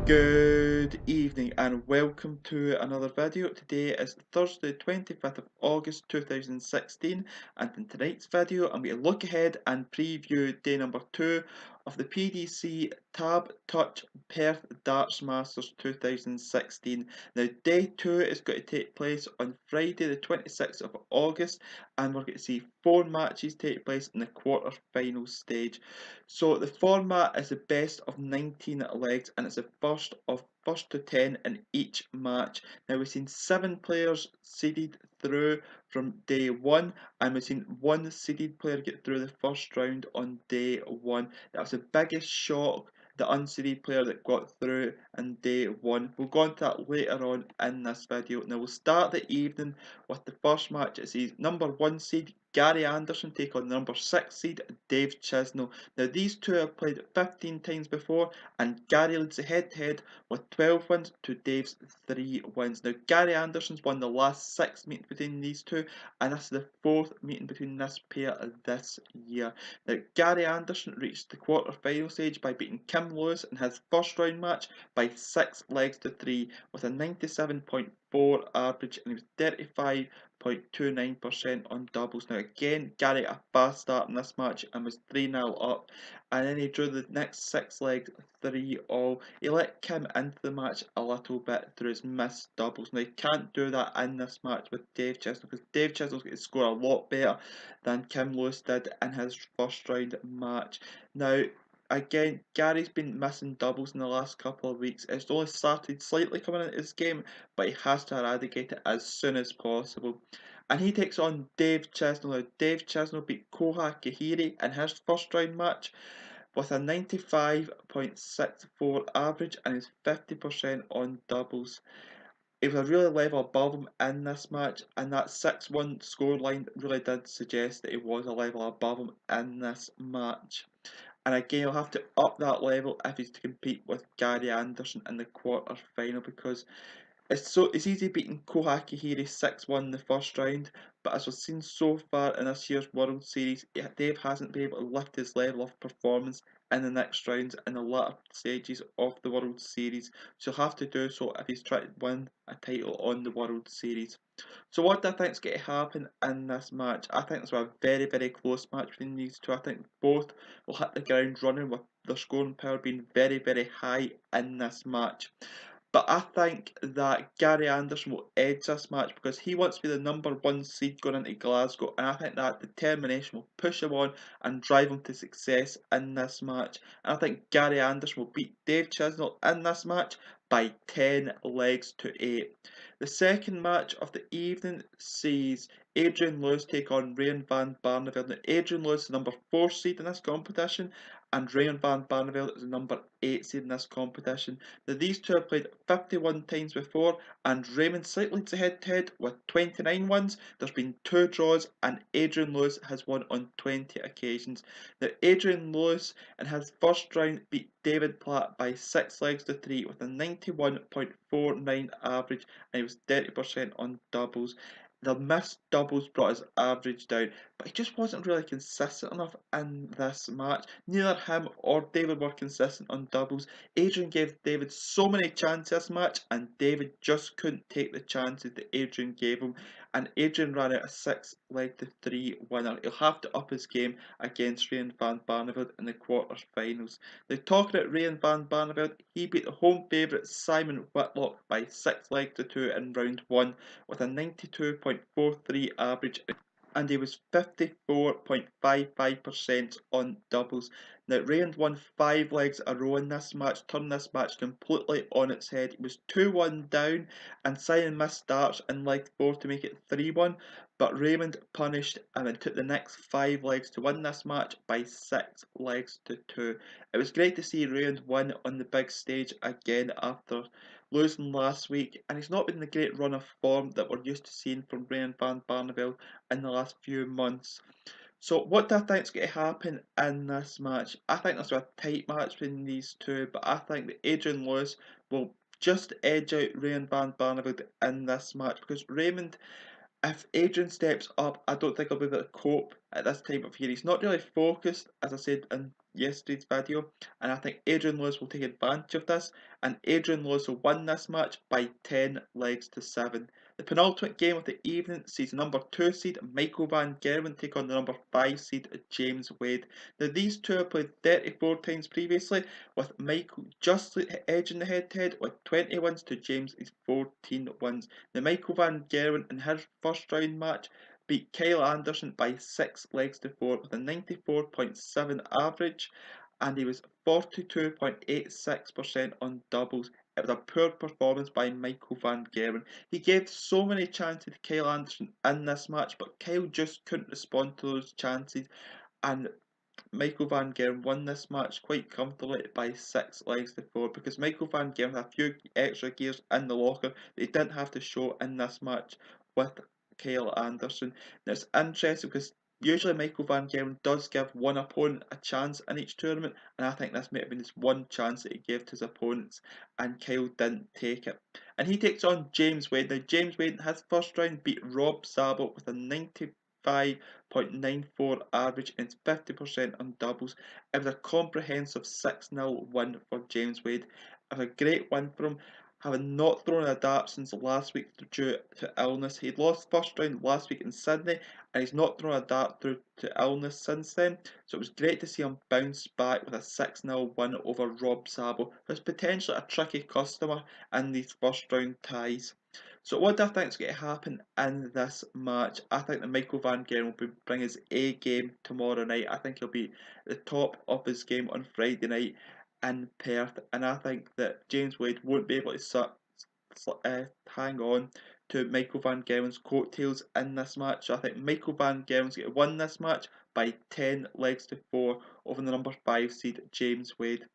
Good evening and welcome to another video. Today is Thursday 25th of August 2016, and in tonight's video I'm going to look ahead and preview day number 2 of the PDC TABTouch Perth Darts Masters 2016. Now day 2 is going to take place on Friday the 26th of August, and we're going to see 4 matches take place in the quarter-final stage. So the format is the best of 19 legs, and it's the first to 10 in each match. Now we've seen 7 players seeded through from day 1, and we've seen 1 seeded player get through the first round on day 1. That was the biggest shock, the unseeded player that got through in day 1. We'll go on to that later on in this video. Now we'll start the evening with the first match. It says number 1 seed Gary Anderson take on number 6 seed Dave Chisnall. Now these two have played 15 times before, and Gary leads the head-to-head with 12 wins to Dave's 3 wins. Now Gary Anderson's won the last 6 meetings between these two, and this is the 4th meeting between this pair this year. Now Gary Anderson reached the quarter-final stage by beating Kim Lewis in his first round match by 6 legs to 3 with a 97.4 average, and he was 35.29% on doubles. Now again, Gary got a fast start in this match and was 3-0 up, and then he drew the next 6 legs 3-all. He let Kim into the match a little bit through his missed doubles. Now he can't do that in this match with Dave Chisnall, because Dave Chisnall's going to score a lot better than Kim Lewis did in his first round match. Now again, Gary's been missing doubles in the last couple of weeks. It's only started slightly coming into his game, but he has to eradicate it as soon as possible. And he takes on Dave Chisnall. Now, Dave Chisnall beat Koha Kahiri in his first round match with a 95.64 average, and he's 50% on doubles. He was a really level above him in this match, and that 6-1 scoreline really did suggest that he was a level above him in this match. And again, he'll have to up that level if he's to compete with Gary Anderson in the quarter final, because it's easy beating Koha Kahiri 6-1 in the first round, but as we've seen so far in this year's World Series, Dave hasn't been able to lift his level of performance in the next rounds in the latter stages of the World Series. So he'll have to do so if he's trying to win a title on the World Series. So what do I think is going to happen in this match? I think it's a very, very close match between these two. I think both will hit the ground running, with their scoring power being very, very high in this match. But I think that Gary Anderson will edge this match because he wants to be the number 1 seed going into Glasgow, and I think that determination will push him on and drive him to success in this match. And I think Gary Anderson will beat Dave Chisnall in this match by 10 legs to 8. The second match of the evening sees Adrian Lewis take on Raymond van Barneveld. Now, Adrian Lewis is the number 4 seed in this competition, and Raymond van Barneveld is the number 8 seed in this competition. Now these two have played 51 times before, and Raymond slightly leads the head-to-head with 29 wins. There's been 2 draws, and Adrian Lewis has won on 20 occasions. Now Adrian Lewis in his first round beat David Platt by 6 legs to 3 with a 91.49 average, and he was 30% on doubles. The missed doubles brought his average down, but he just wasn't really consistent enough in this match. Neither him or David were consistent on doubles. Adrian gave David so many chances this match, and David just couldn't take the chances that Adrian gave him, and Adrian ran out a 6 leg to 3 winner. He'll have to up his game against Raymond van Barneveld in the quarter-finals. Now talking about Raymond van Barneveld, he beat the home favourite Simon Whitlock by 6 legs to 2 in round 1 with a 92.43 average, and he was 54.55% on doubles. Now Raymond won 5 legs a row in this match, turning this match completely on its head. He was 2-1 down, and Simon missed darts in leg 4 to make it 3-1, but Raymond punished him and took the next 5 legs to win this match by 6 legs to 2. It was great to see Raymond win on the big stage again after losing last week, and he's not been the great run of form that we're used to seeing from Raymond van Barneveld in the last few months. So what do I think is going to happen in this match? I think there's a tight match between these two, but I think that Adrian Lewis will just edge out Raymond van Barneveld in this match, because Raymond, if Adrian steps up, I don't think he'll be able to cope at this time of year. He's not really focused, as I said in yesterday's video, and I think Adrian Lewis will take advantage of this, and Adrian Lewis will win this match by 10 legs to 7. The penultimate game of the evening sees number 2 seed Michael van Gerwen take on the number 5 seed James Wade. Now these two have played 34 times previously, with Michael just edging the head-to-head with 20 wins to James' 14 wins. Now Michael van Gerwen in his first round match beat Kyle Anderson by 6 legs to 4 with a 94.7 average, and he was 42.86% on doubles. It was a poor performance by Michael van Gerwen. He gave so many chances to Kyle Anderson in this match, but Kyle just couldn't respond to those chances, and Michael van Gerwen won this match quite comfortably by 6 legs to 4 because Michael van Gerwen had a few extra gears in the locker that he didn't have to show in this match with Kyle Anderson. Now it's interesting because usually Michael van Gerwen does give one opponent a chance in each tournament, and I think this might have been his one chance that he gave to his opponents, and Kyle didn't take it. And he takes on James Wade. Now James Wade in his first round beat Rob Zabel with a 95.94 average and 50% on doubles. It was a comprehensive 6-0 win for James Wade. It was a great win for him, having not thrown a dart since last week due to illness. He'd lost first round last week in Sydney, and he's not thrown a dart through to illness since then. So it was great to see him bounce back with a 6-0 win over Rob Zabel, who's potentially a tricky customer in these first round ties. So what do I think is going to happen in this match? I think that Michael van Gerwen will bring his A game tomorrow night. I think he'll be at the top of his game on Friday night in Perth, and I think that James Wade won't be able to hang on to Michael van Gerwen's coattails in this match. So I think Michael van Gerwen's going to win this match by 10 legs to 4 over the number 5 seed James Wade.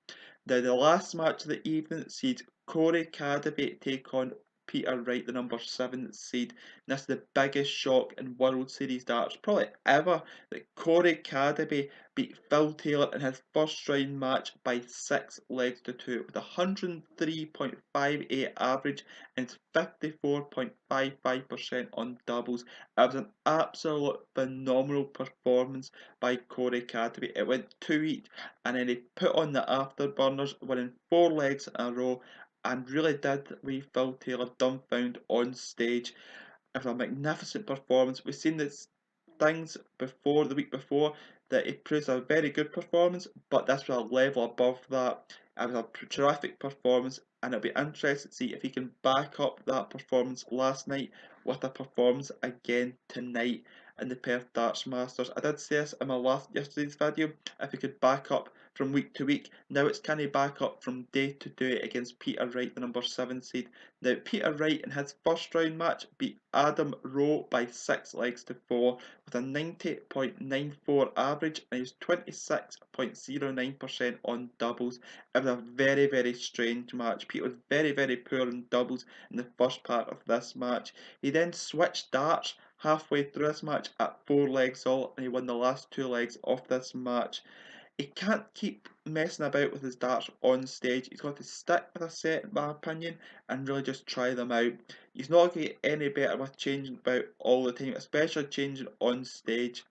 Now the last match of the evening sees Corey Cadby take on Peter Wright, the number 7 seed. And this is the biggest shock in World Series darts probably ever, that Corey Cadby beat Phil Taylor in his first round match by 6 legs to 2 with 103.58 average and 54.55% on doubles. It was an absolute phenomenal performance by Corey Cadby. It went 2 each, and then he put on the afterburners, winning 4 legs in a row, and really did leave Phil Taylor dumbfounded on stage. It was a magnificent performance. We've seen this things before, the week before, that it proves a very good performance, but this was a level above that. It was a terrific performance, and it'll be interesting to see if he can back up that performance last night with a performance again tonight in the Perth Darts Masters. I did say this in my yesterday's video, if he could back up from week to week. Now it's can he back up from day to day against Peter Wright, the number 7 seed. Now Peter Wright in his first round match beat Adam Rowe by 6 legs to 4 with a 90.94 average, and he was 26.09% on doubles. It was a very, very strange match. Peter was very, very poor on doubles in the first part of this match. He then switched darts halfway through this match at 4 legs all, and he won the last 2 legs of this match. He can't keep messing about with his darts on stage. He's got to stick with a set, in my opinion, and really just try them out. He's not going to get any better with changing about all the time, especially changing on stage.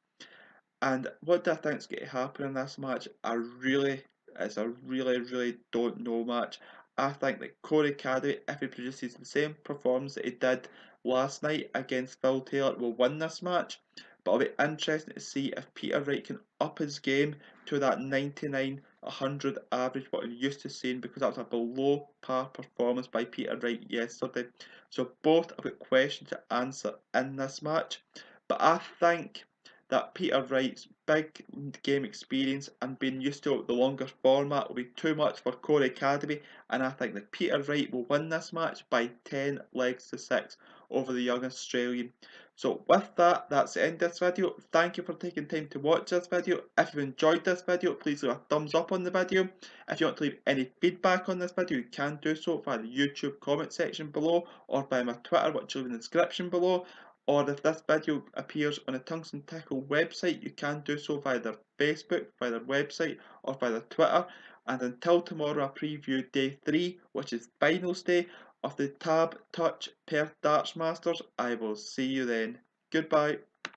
And what do I think is going to happen in this match? It's a really don't know match. I think that Corey Cadby, if he produces the same performance that he did last night against Phil Taylor, will win this match. But it'll be interesting to see if Peter Wright can up his game to that 99, 100 average, what we're used to seeing, because that was a below par performance by Peter Wright yesterday. So both have got questions to answer in this match. But I think that Peter Wright's big game experience and being used to the longer format will be too much for Corey Cadby, and I think that Peter Wright will win this match by 10 legs to 6 over the young Australian. So with that, that's the end of this video. Thank you for taking time to watch this video. If you enjoyed this video, please leave a thumbs up on the video. If you want to leave any feedback on this video, you can do so via the YouTube comment section below, or by my Twitter, which will be in the description below. Or if this video appears on the Tungsten Tickle website, you can do so via their Facebook, via their website, or via their Twitter. And until tomorrow, I preview day 3, which is finals day of the TABTouch Perth Darts Masters. I will see you then. Goodbye.